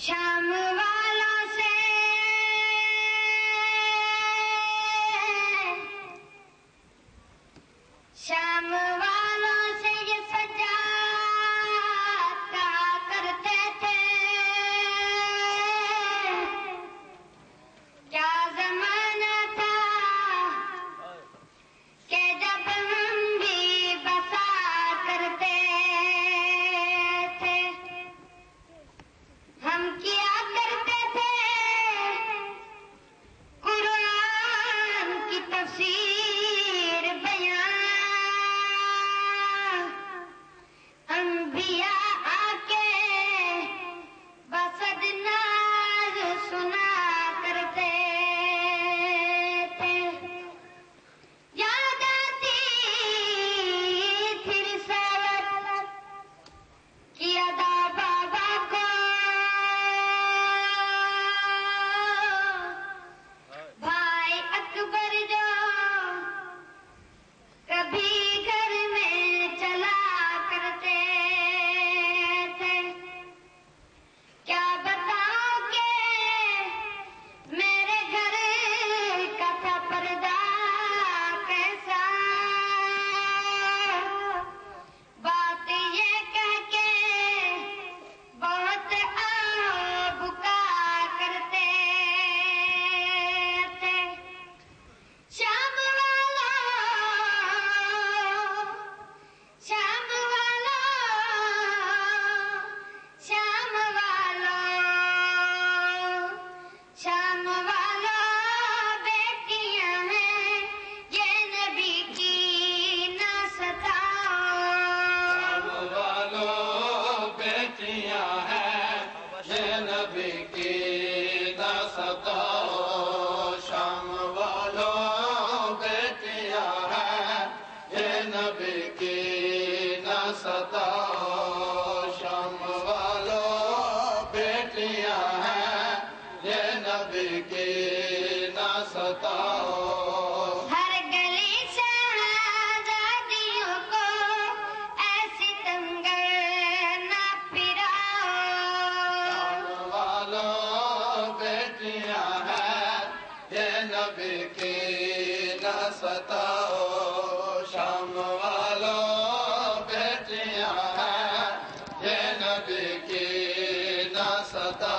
شام والوں سے شام والوں سے یہ سجاد کہا کرتے تھے، کیا زمانہ تھا کہ جب ہم بھی بسا کرتے تھے، ہم کیا کرتے تھے قرآن کی تفسیر بیان، انبیاء آ کے بسد ناز سنا کرتے تھے، یاد آتی تھی رسالت کی ادا بابا کو، بھائی اکبر جو کبھی گھر میں چلا کرتے تھے، کیا بتاؤں کہ میرے گھر کا تھا پردہ کیسا، بات یہ کہہ کے بہت بکا کرتے تھے، شام والوں شام والوں شام والوں شام والوں بیٹیاں ہیں یہ نبی کی نہ ستاؤ، والوں بیٹیاں ہیں یہ نبی کی نہ ستاؤ، شام والوں بیٹیاں ہیں یہ نبی کی نہ ستاؤ، شام والوں بیٹیاں ہیں یہ نبی کی نہ ستاؤ، ہر گلی سے آزادیوں کو ایسی دنگل نہ پھراؤ، والوں بیٹیاں ہیں یہ نبی کی نہ ستاؤ، شام والوں بیٹیاں ہیں یہ نبی کی نہ ستاؤ۔